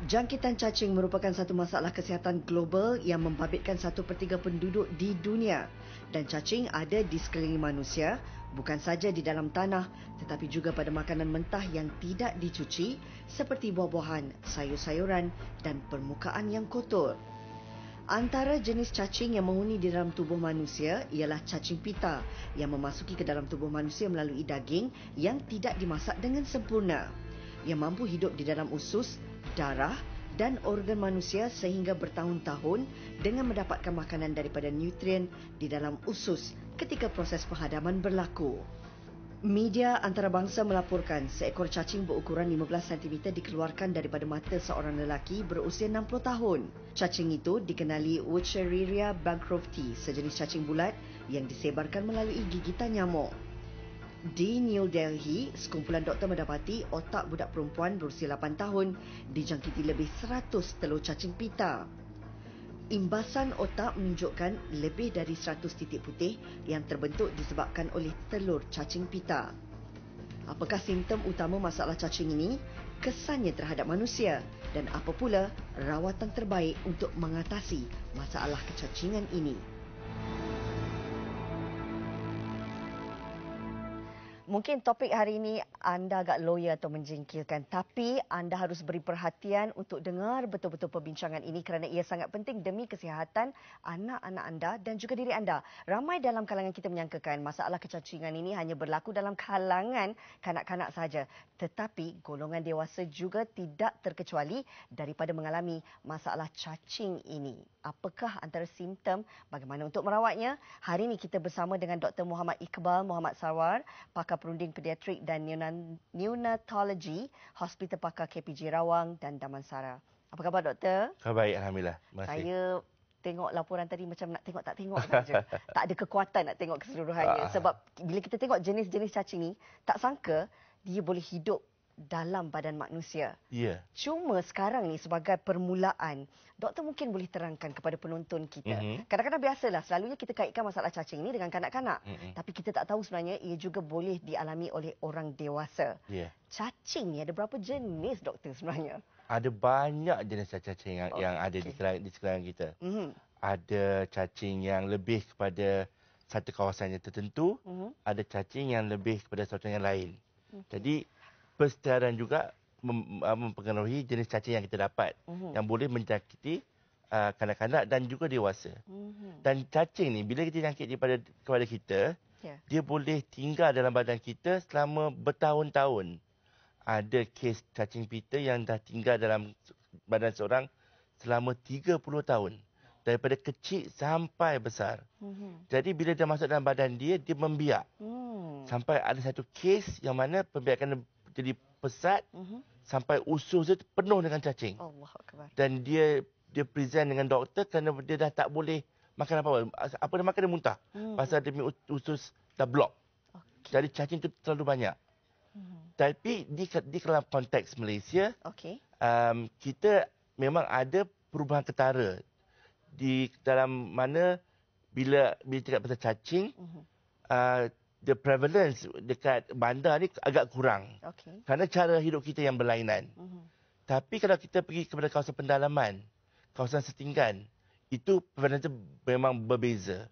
Jangkitan cacing merupakan satu masalah kesihatan global yang membabitkan 1/3 penduduk di dunia. Dan cacing ada di sekeliling manusia, bukan saja di dalam tanah tetapi juga pada makanan mentah yang tidak dicuci seperti buah-buahan, sayur-sayuran dan permukaan yang kotor. Antara jenis cacing yang menghuni di dalam tubuh manusia ialah cacing pita yang memasuki ke dalam tubuh manusia melalui daging yang tidak dimasak dengan sempurna. Ia mampu hidup di dalam usus, darah dan organ manusia sehingga bertahun-tahun dengan mendapatkan makanan daripada nutrien di dalam usus ketika proses penghadaman berlaku. Media antarabangsa melaporkan seekor cacing berukuran 15 cm dikeluarkan daripada mata seorang lelaki berusia 60 tahun. Cacing itu dikenali Wuchereria bancrofti, sejenis cacing bulat yang disebarkan melalui gigitan nyamuk. Di New Delhi, sekumpulan doktor mendapati otak budak perempuan berusia 8 tahun dijangkiti lebih 100 telur cacing pita. Imbasan otak menunjukkan lebih dari 100 titik putih yang terbentuk disebabkan oleh telur cacing pita. Apakah simptom utama masalah cacing ini? Kesannya terhadap manusia dan apa pula rawatan terbaik untuk mengatasi masalah kecacingan ini? Mungkin topik hari ini anda agak loya atau menjengkelkan, tapi anda harus beri perhatian untuk dengar betul-betul perbincangan ini kerana ia sangat penting demi kesihatan anak-anak anda dan juga diri anda. Ramai dalam kalangan kita menyangkakan masalah kecacingan ini hanya berlaku dalam kalangan kanak-kanak sahaja, tetapi golongan dewasa juga tidak terkecuali daripada mengalami masalah cacing ini. Apakah antara simptom, bagaimana untuk merawatnya? Hari ini kita bersama dengan Dr. Muhammad Iqbal Muhammad Sarwar, pakar perunding pediatrik dan neonatologi, Hospital Pakar KPJ Rawang dan Damansara. Apa khabar, Doktor? Khabar baik, Alhamdulillah. Saya tengok laporan tadi macam nak tengok tak tengok saja. Tak ada kekuatan nak tengok keseluruhannya. Sebab bila kita tengok jenis-jenis cacing ni, tak sangka dia boleh hidup dalam badan manusia. Ya. Cuma sekarang ni sebagai permulaan, doktor mungkin boleh terangkan kepada penonton kita. Kadang-kadang biasalah, selalunya kita kaitkan masalah cacing ni dengan kanak-kanak. Tapi kita tak tahu sebenarnya ia juga boleh dialami oleh orang dewasa. Ya. Cacing ni ada berapa jenis, doktor, sebenarnya? Ada banyak jenis cacing yang ada di sekeliling kita. Ada cacing yang lebih kepada satu kawasan yang tertentu, ada cacing yang lebih kepada sesuatu yang lain. Jadi persetaraan juga mempengaruhi jenis cacing yang kita dapat yang boleh menjangkiti kanak-kanak dan juga dewasa. Dan cacing ni bila kita jangkit kepada kita, dia boleh tinggal dalam badan kita selama bertahun-tahun. Ada kes cacing pita yang dah tinggal dalam badan seorang selama 30 tahun. Daripada kecil sampai besar. Jadi bila dia masuk dalam badan dia, dia membiak. Sampai ada satu kes yang mana pembiakan jadi pesat sampai usus dia penuh dengan cacing. Allahuakbar. Dan dia present dengan doktor kerana dia dah tak boleh makan apa-apa. Apa dia makan dia muntah. Pasal dia punya usus dah block. Jadi cacing tu terlalu banyak. Tapi di dalam konteks Malaysia, kita memang ada perubahan ketara di dalam mana bila cakap pasal cacing, the prevalence dekat bandar ni agak kurang. Kerana cara hidup kita yang berlainan. Tapi kalau kita pergi kepada kawasan pendalaman, kawasan setinggan, itu prevalence memang berbeza.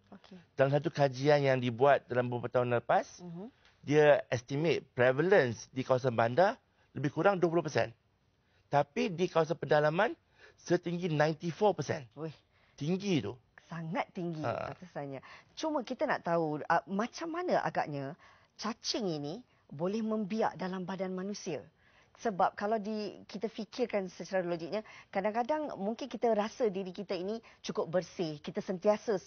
Dalam satu kajian yang dibuat dalam beberapa tahun lepas, dia estimate prevalence di kawasan bandar lebih kurang 20%. Tapi di kawasan pedalaman setinggi 94%. Tinggi tu. Sangat tinggi rasanya. Cuma kita nak tahu macam mana agaknya cacing ini boleh membiak dalam badan manusia. Sebab kalau kita fikirkan secara logiknya, kadang-kadang mungkin kita rasa diri kita ini cukup bersih. Kita sentiasa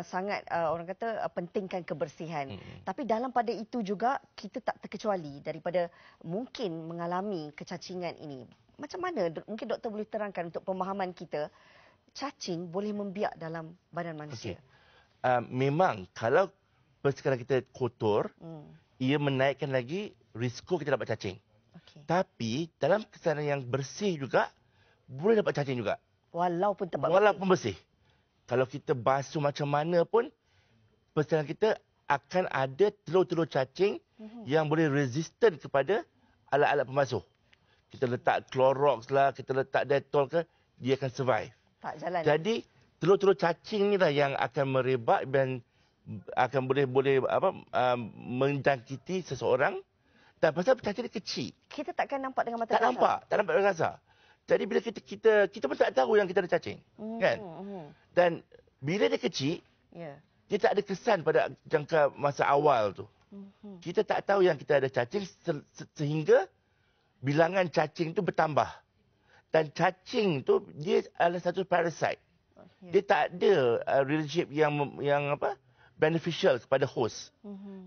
sangat orang kata pentingkan kebersihan. Tapi dalam pada itu juga kita tak terkecuali daripada mungkin mengalami kecacingan ini. Macam mana mungkin doktor boleh terangkan untuk pemahaman kita, cacing boleh membiak dalam badan manusia? Memang kalau persekala kita kotor, ia menaikkan lagi risiko kita dapat cacing. Tapi dalam keadaan yang bersih juga boleh dapat cacing juga. Walaupun bersih. Kalau kita basuh macam mana pun, persekala kita akan ada telur-telur cacing yang boleh resistant kepada alat-alat pembasuh. kita letak Clorox lah, kita letak Dettol ke, dia akan survive. Tak jalan. Jadi telur-telur cacing ni lah yang akan merebak dan akan boleh menjangkiti seseorang. Dan pasal cacing dia kecil. Kita takkan nampak dengan mata Tak kasar. tak nampak dengan kasar. Jadi bila kita pun tak tahu yang kita ada cacing, kan? Dan bila dia kecil, dia tak ada kesan pada jangka masa awal tu. Kita tak tahu yang kita ada cacing sehingga bilangan cacing tu bertambah. Dan cacing tu dia adalah satu parasite. Dia tak ada relationship yang beneficial kepada host.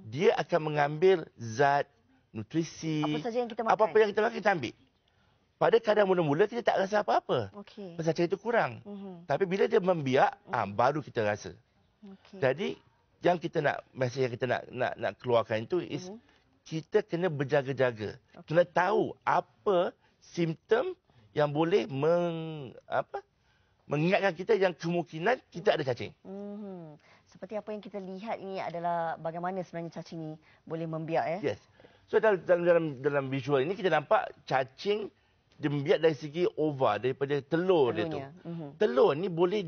Dia akan mengambil zat, nutrisi, apa saja yang kita makan. apa-apa yang kita makan kita ambil. Pada kadang mula-mula kita tak rasa apa-apa. Pasal cacing itu kurang. Tapi bila dia membiak, baru kita rasa. Jadi yang kita mesej yang kita nak keluarkan itu is kita kena berjaga-jaga. Kena tahu apa simptom yang boleh mengingatkan kita yang kemungkinan kita ada cacing. Seperti apa yang kita lihat ini adalah bagaimana sebenarnya cacing ini boleh membiak. Yes. So dalam visual ini kita nampak cacing dia membiak dari segi ova, daripada telur dia tu. Telur ni boleh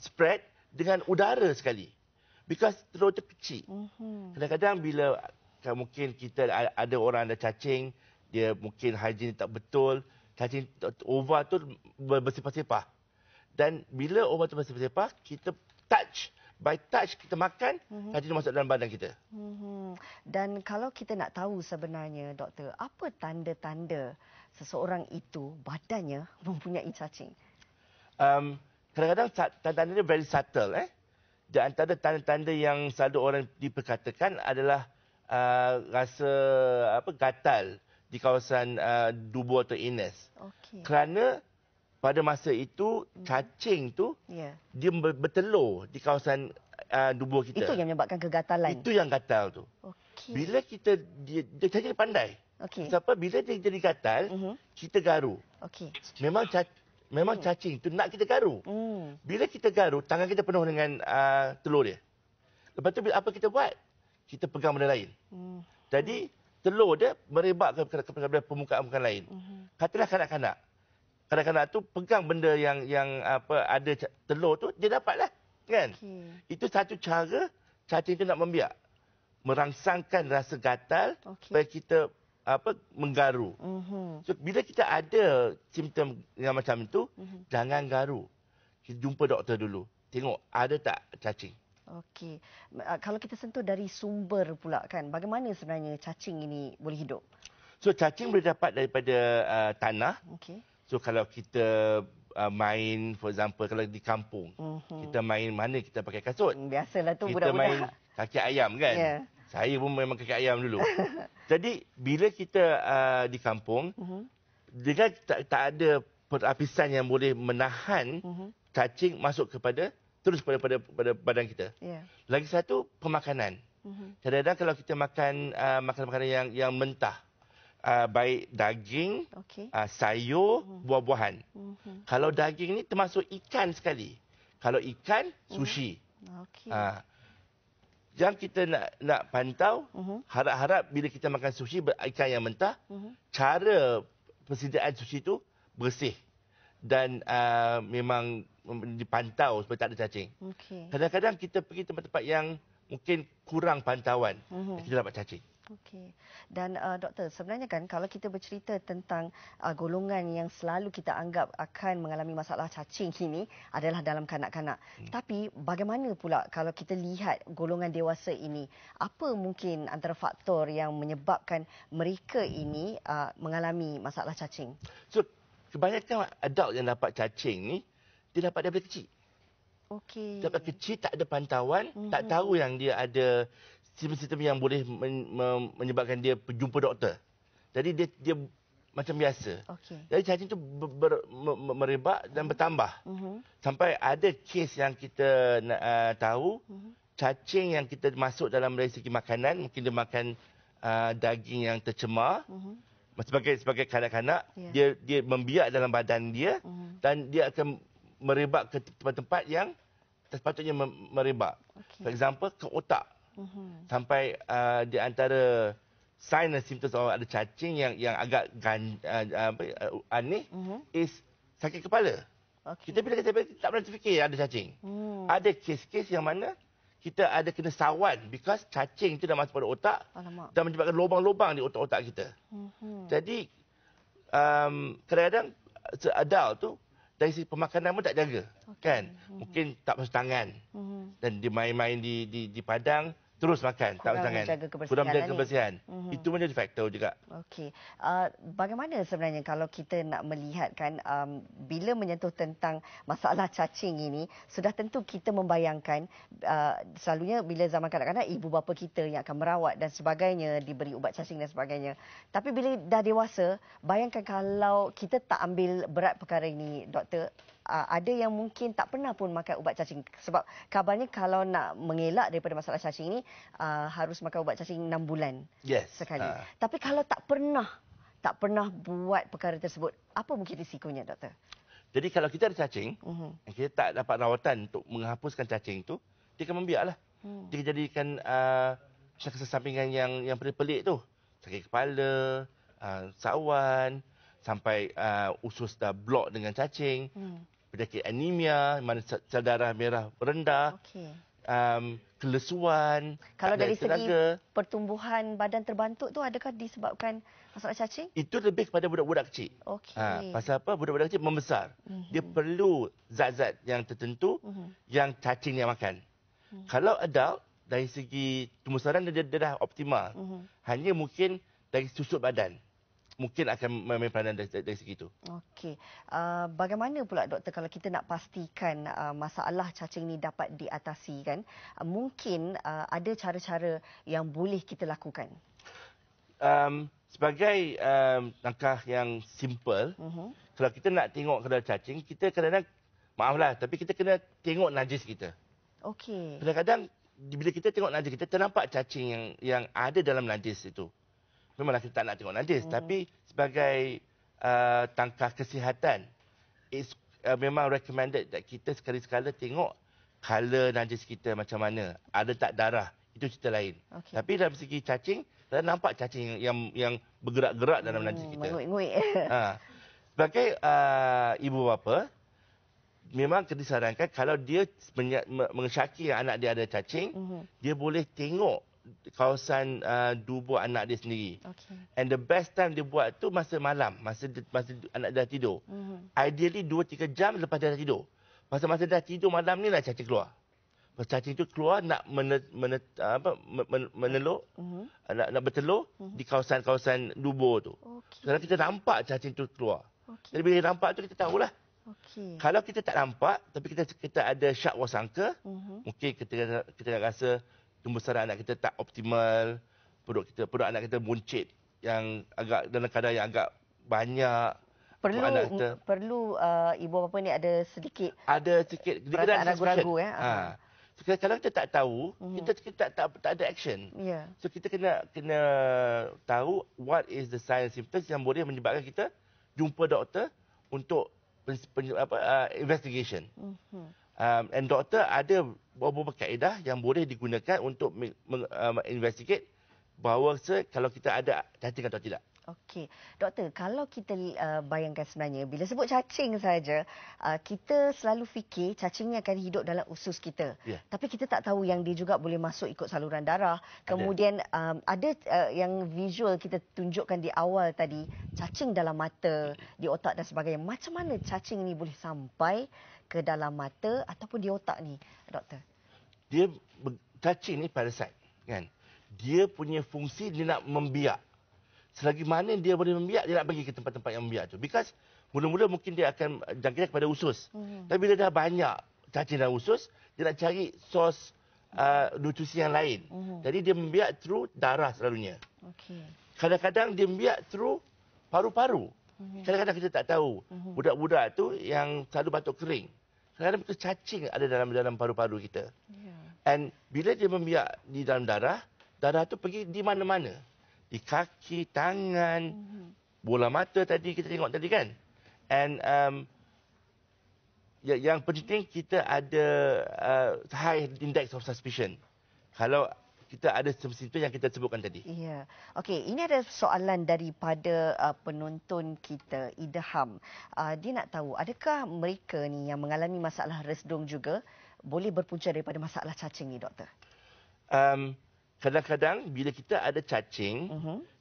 spread dengan udara sekali. Because telur tu kecil. Kadang-kadang bila mungkin kita ada orang ada cacing, dia mungkin hygiene tak betul, cacing ova tu bersepah-sepah. Dan bila ova tu bersepah-sepah, kita by touch kita makan, cacing tu masuk dalam badan kita. Dan kalau kita nak tahu sebenarnya, doktor, apa tanda-tanda seseorang itu badannya mempunyai cacing? Kadang-kadang tanda-tanda dia very subtle. Di antara tanda-tanda yang selalu orang diperkatakan adalah rasa gatal di kawasan dubur atau anus. Kerana pada masa itu cacing tu dia bertelur di kawasan dubur kita. Itu yang menyebabkan kegatalan. Itu yang gatal tu. Bila kita dia cacing pandai. Sebab bila dia jadi gatal, kita garu. Memang cacing tu nak kita garu. Bila kita garu, tangan kita penuh dengan telur dia. Lepas tu apa kita buat? Kita pegang benda lain. Jadi telur dia merebak kepada permukaan lain. Katalah kanak-kanak. Kanak-kanak tu pegang benda yang ada telur tu, dia dapatlah, kan? Itu satu cara cacing tu nak membiak. Merangsangkan rasa gatal supaya kita menggaru. So bila kita ada simptom yang macam itu, jangan garu. Kita jumpa doktor dulu. Tengok ada tak cacing. Kalau kita sentuh dari sumber pula kan, bagaimana sebenarnya cacing ini boleh hidup? So cacing boleh dapat daripada tanah. So kalau kita main, for example, kalau di kampung, kita main mana kita pakai kasut. Biasalah tu budak-budak. Kita main kaki ayam kan. Saya pun memang kaki ayam dulu. Jadi bila kita di kampung, dengan tak ada perapisan yang boleh menahan cacing masuk terus pada badan kita. Lagi satu, pemakanan. Kadang-kadang kalau kita makan makanan-makanan yang mentah, baik daging, sayur, buah-buahan. Kalau daging ni termasuk ikan sekali. Kalau ikan, sushi. Yang kita nak pantau, harap-harap bila kita makan sushi ikan yang mentah, cara persediaan sushi itu bersih dan memang dipantau supaya tak ada cacing. Kadang-kadang kita pergi tempat-tempat yang mungkin kurang pantauan, kita dapat cacing. Dan doktor, sebenarnya kan kalau kita bercerita tentang golongan yang selalu kita anggap akan mengalami masalah cacing ini adalah dalam kanak-kanak. Tapi bagaimana pula kalau kita lihat golongan dewasa ini? Apa mungkin antara faktor yang menyebabkan mereka ini mengalami masalah cacing? So, kebanyakan adult yang dapat cacing ni, dia dapat daripada kecil. Dapat kecil, tak ada pantauan, tak tahu yang dia ada simptom-simptom yang boleh menyebabkan dia jumpa doktor. Jadi dia macam biasa. Jadi cacing tu merebak dan bertambah. Sampai ada kes yang kita tahu, cacing yang kita masuk dalam dari segi makanan, mungkin dia makan daging yang tercemar, sebagai kanak-kanak, dia membiak dalam badan dia, dan dia akan merebak ke tempat-tempat yang sepatutnya merebak. For example, ke otak. Sampai di antara sign and symptoms of ada cacing yang agak aneh is sakit kepala. Okay. Kita bila kita tak pernah terfikir ada cacing. Ada kes-kes yang mana kita ada kena sawan because cacing itu dah masuk pada otak dan menyebabkan lubang-lubang di otak-otak kita. Jadi kadang-kadang adult tu dari segi pemakanan pun tak jaga. Kan? Mungkin tak basuh tangan. Dan dia main-main di padang terus makan, tak basuh tangan. Kurang menjaga kebersihan. Itu pun jadi faktor juga. Okey. Bagaimana sebenarnya kalau kita nak melihat kan bila menyentuh tentang masalah cacing ini, sudah tentu kita membayangkan selalunya bila zaman kanak-kanak ibu bapa kita yang akan merawat dan sebagainya, diberi ubat cacing dan sebagainya. Tapi bila dah dewasa, bayangkan kalau kita tak ambil berat perkara ini, doktor, ada yang mungkin tak pernah pun makan ubat cacing. Sebab kabarnya kalau nak mengelak daripada masalah cacing ini, harus makan ubat cacing 6 bulan sekali. Tapi kalau tak pernah buat perkara tersebut, apa mungkin risikonya, doktor? Jadi kalau kita ada cacing, kita tak dapat rawatan untuk menghapuskan cacing itu, dia akan membiaklah. Dia jadikan kesampingan yang pelik-pelik tu. Sakit kepala, sawan, sampai usus dah blok dengan cacing, penyakit anemia, mana sel darah merah rendah, kelesuan. Kalau dari segi pertumbuhan badan terbantuk tu, adakah disebabkan masalah cacing? Itu lebih kepada budak-budak kecil. Pasal apa? Budak-budak kecil membesar. Dia perlu zat-zat yang tertentu yang cacing yang makan. Kalau adult, dari segi pembesaran dia dah optimal. Hanya mungkin dari susut badan. Mungkin akan main peranan dari segi itu. Okey. Bagaimana pula doktor kalau kita nak pastikan masalah cacing ni dapat diatasi kan? Mungkin ada cara-cara yang boleh kita lakukan. Sebagai langkah yang simple, kalau kita nak tengok kalau cacing, kita kadang-kadang, maaflah, tapi kita kena tengok najis kita. Okey. Kadang-kadang bila kita tengok najis kita, ternampak cacing yang ada dalam najis itu. Memanglah kita tak nak tengok najis, tapi sebagai tangkah kesihatan, memang recommended that kita sekali-sekala tengok color najis kita macam mana, ada tak darah, itu cerita lain. Tapi dalam segi cacing, kita nampak cacing yang bergerak-gerak dalam najis kita. Menguik-nguik. Sebagai ibu bapa, memang kita disarankan kalau dia mengesyaki anak dia ada cacing, dia boleh tengok kawasan dubur anak dia sendiri. And the best time dia buat tu masa malam, masa anak dia dah tidur. Ideally 2-3 jam lepas dia dah tidur. Masa dia dah tidur malam ni lah cacing keluar. Pas cacing tu keluar nak meneluk, nak bertelur di kawasan-kawasan dubur tu. Kalau kita nampak cacing tu keluar. Jadi bila nampak tu kita tahulah. Kalau kita tak nampak tapi kita ada syak wasangka, mungkin kita rasa pembesaran anak kita tak optimal, perut anak kita buncit yang agak dalam keadaan yang agak banyak. Perlu ibu bapa ni ada sedikit perasaan ragu-ragu Kalau kita tak tahu, kita tak ada action. So kita kena tahu what is the sign and symptoms yang boleh menyebabkan kita jumpa doktor untuk investigation. And doktor ada beberapa kaedah yang boleh digunakan untuk investigate bahawa kalau kita ada cacing atau tidak. Okey. Doktor, kalau kita bayangkan sebenarnya, bila sebut cacing saja, kita selalu fikir cacing ni akan hidup dalam usus kita. Tapi kita tak tahu yang dia juga boleh masuk ikut saluran darah. Kemudian ada yang visual kita tunjukkan di awal tadi, cacing dalam mata, di otak dan sebagainya. Macam mana cacing ni boleh sampai ke dalam mata ataupun di otak ni, doktor? Cacing ni parasite, kan? Dia punya fungsi dia nak membiak. Selagi mana dia boleh membiak, dia nak pergi ke tempat-tempat yang membiak tu. Because mula-mula mungkin dia akan jangkit kepada usus. Tapi bila dah banyak cacing dalam usus, dia nak cari sos nutrisi yang lain. Jadi dia membiak through darah selalunya. Kadang-kadang dia membiak through paru-paru. Kadang-kadang kita tak tahu. Budak-budak tu yang selalu batuk kering. Kadang-kadang betul cacing ada dalam paru-paru kita. And bila dia membiak di dalam darah tu pergi di mana-mana. Di kaki, tangan, bola mata tadi kita tengok tadi kan. And yang penting kita ada high index of suspicion. Kalau kita ada simptom yang kita sebutkan tadi. Ya. Okey, ini ada soalan daripada penonton kita, Idham. Dia nak tahu, adakah mereka ni yang mengalami masalah resdung juga boleh berpunca daripada masalah cacing ni, doktor? Kadang-kadang bila kita ada cacing,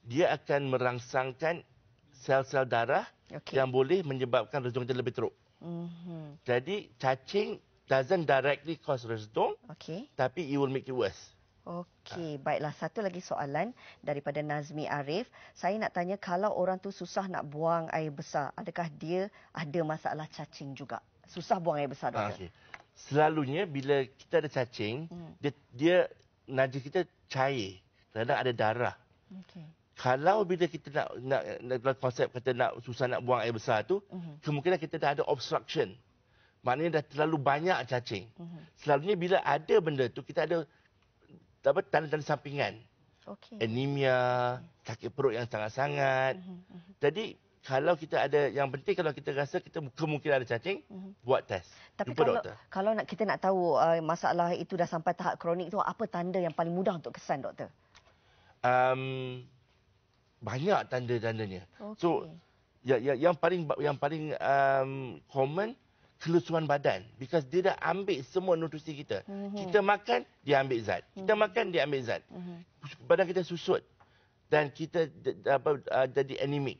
dia akan merangsangkan sel-sel darah yang boleh menyebabkan resdung kita lebih teruk. Jadi cacing doesn't directly cause resdung, tapi it will make it worse. Okey, baiklah. Satu lagi soalan daripada Nazmi Arif. Saya nak tanya, kalau orang tu susah nak buang air besar, adakah dia ada masalah cacing juga? Susah buang air besar, doktor. Selalunya bila kita ada cacing, dia najis kita cair. Kadang ada darah. Kalau bila kita nak konsep kata susah nak buang air besar tu, kemungkinan kita dah ada obstruction. Maknanya dah terlalu banyak cacing. Selalunya bila ada benda tu, kita ada tanda-tanda sampingan. Anemia, sakit perut yang sangat-sangat. Jadi kalau kita ada, yang penting kalau kita rasa kita kemungkinan ada cacing, buat test. Tapi jumpa doktor. Kalau kita nak tahu masalah itu dah sampai tahap kronik tu, apa tanda yang paling mudah untuk kesan, doktor? Banyak tanda-tandanya. So yang paling common, kelusuan badan, because dia dah ambil semua nutrisi kita. Kita makan, dia ambil zat. Kita makan, dia ambil zat. Badan kita susut dan kita jadi anemic.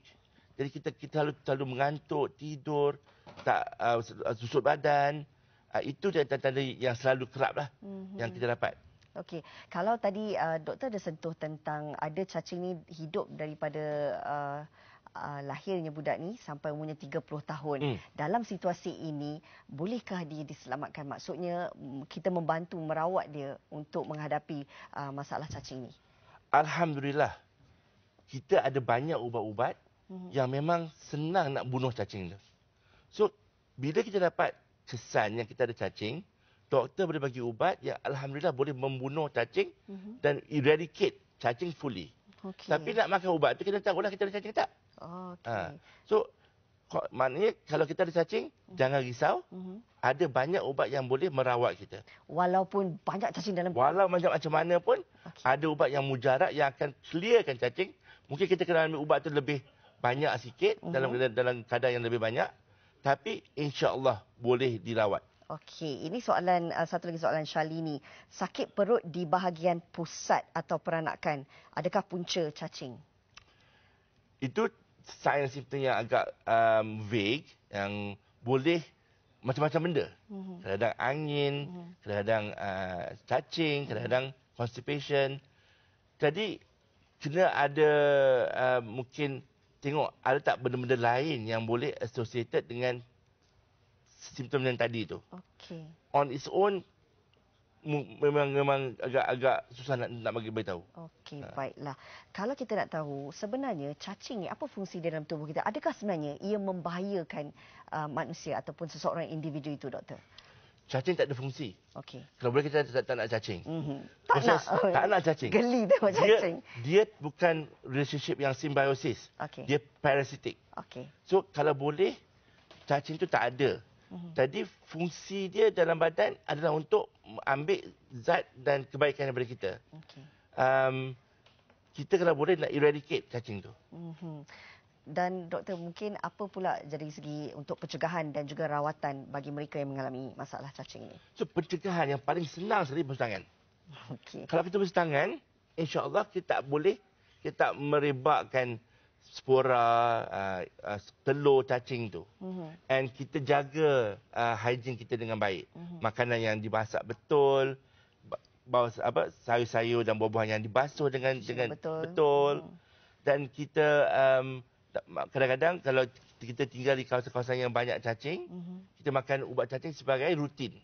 Jadi kita selalu mengantuk, tidur, tak susut badan. Itu tanda-tanda yang selalu kerap lah yang kita dapat. Okey, kalau tadi doktor ada sentuh tentang ada cacing ni hidup daripada lahirnya budak ni sampai umurnya 30 tahun. Dalam situasi ini, bolehkah dia diselamatkan? Maksudnya kita membantu merawat dia untuk menghadapi masalah cacing ni. Alhamdulillah, kita ada banyak ubat-ubat yang memang senang nak bunuh cacing tu. So, bila kita dapat kesan yang kita ada cacing, doktor boleh bagi ubat yang alhamdulillah boleh membunuh cacing dan eradicate cacing fully. Tapi nak makan ubat tu, kita tahulah kita ada cacing tak. So, maknanya kalau kita ada cacing, jangan risau. Ada banyak ubat yang boleh merawat kita. Walaupun banyak cacing dalam... Walau macam mana pun, ada ubat yang mujarab yang akan clearkan cacing. Mungkin kita kena ambil ubat tu lebih banyak sikit, dalam kadar yang lebih banyak. Tapi insya-Allah boleh dirawat. Okey, ini soalan, satu lagi soalan Shalini. Sakit perut di bahagian pusat atau peranakan, adakah punca cacing? Itu sign simptom yang agak vague, yang boleh macam-macam benda. Kadang-kadang angin, kadang-kadang cacing, kadang-kadang constipation. Jadi kena ada mungkin tengok ada tak benda-benda lain yang boleh associated dengan simptom yang tadi tu. On its own memang agak susah nak bagi beritahu. Okey, baiklah. Kalau kita nak tahu sebenarnya cacing ni apa fungsi dia dalam tubuh kita? Adakah sebenarnya ia membahayakan manusia ataupun seseorang individu itu, doktor? Cacing tak ada fungsi. Kalau boleh kita tak nak cacing. Tak nak cacing. Geli tengok cacing. Dia bukan relationship yang simbiosis. Dia parasitik. So kalau boleh cacing tu tak ada. Jadi fungsi dia dalam badan adalah untuk ambil zat dan kebaikan daripada kita. Kita kalau boleh nak eradicate cacing tu. Dan doktor, mungkin apa pula dari segi untuk pencegahan dan juga rawatan bagi mereka yang mengalami masalah cacing ini? So pencegahan yang paling senang sekali bercuci tangan. Kalau kita bercuci tangan, insya-Allah kita tak merebakkan spora, telur cacing tu. And kita jaga hygiene kita dengan baik. Makanan yang dimasak betul, sayur-sayur dan buah-buahan yang dibasuh dengan betul. Dan kita kadang-kadang kalau kita tinggal di kawasan-kawasan yang banyak cacing, kita makan ubat cacing sebagai rutin.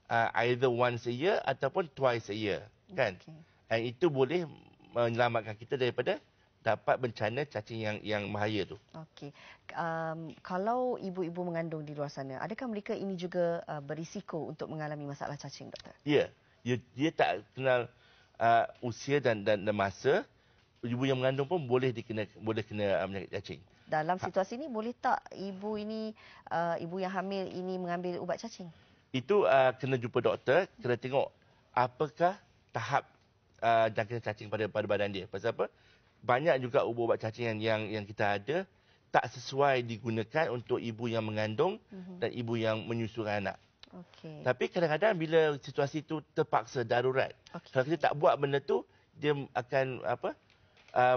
Either once a year ataupun twice a year. Kan? Dan itu boleh menyelamatkan kita daripada dapat bencana cacing yang bahaya tu. Kalau ibu-ibu mengandung di luar sana, adakah mereka ini juga berisiko untuk mengalami masalah cacing, doktor? Ya. Dia tak kenal usia dan masa. Ibu yang mengandung pun boleh kena penyakit cacing. Dalam situasi ini boleh tak ibu yang hamil ini mengambil ubat cacing? Itu kena jumpa doktor, kena tengok apakah tahap jangkauan cacing pada badan dia. Pasal apa? Banyak juga ubat-ubat cacing yang kita ada tak sesuai digunakan untuk ibu yang mengandung dan ibu yang menyusukan anak. Okey. Tapi kadang-kadang bila situasi itu terpaksa darurat, kalau kita tak buat benda tu, dia akan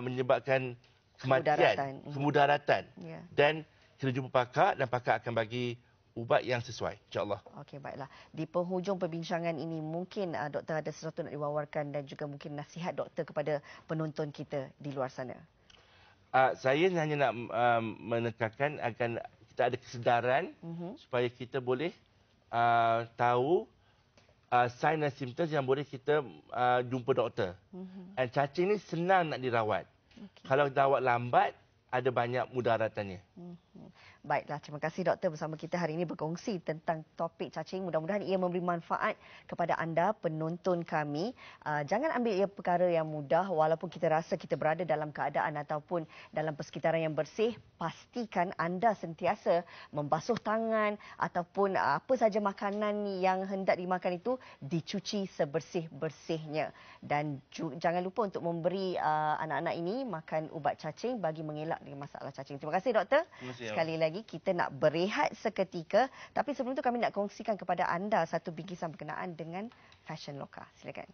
menyebabkan kematian, kemudaratan. Ya. Dan kita jumpa pakar dan pakar akan bagi ubat yang sesuai, insya-Allah. Okey, baiklah. Di penghujung perbincangan ini mungkin doktor ada sesuatu nak diwawarkan dan juga mungkin nasihat doktor kepada penonton kita di luar sana. Saya hanya nak menekankan akan kita ada kesedaran supaya kita boleh tahu sign dan simptom yang boleh kita jumpa doktor. Dan cacing ni senang nak dirawat. Okay. Kalau dirawat lambat, ada banyak mudaratannya. Baiklah, terima kasih doktor bersama kita hari ini berkongsi tentang topik cacing. Mudah-mudahan ia memberi manfaat kepada anda penonton kami. Jangan ambil ia perkara yang mudah walaupun kita rasa kita berada dalam keadaan ataupun dalam persekitaran yang bersih. Pastikan anda sentiasa membasuh tangan ataupun apa saja makanan yang hendak dimakan itu dicuci sebersih-bersihnya. Dan jangan lupa untuk memberi anak-anak ini makan ubat cacing bagi mengelak dengan masalah cacing. Terima kasih doktor. Sekali lagi kita nak berehat seketika, tapi sebelum itu kami nak kongsikan kepada anda satu bingkisan berkenaan dengan fashion lokal. Silakan.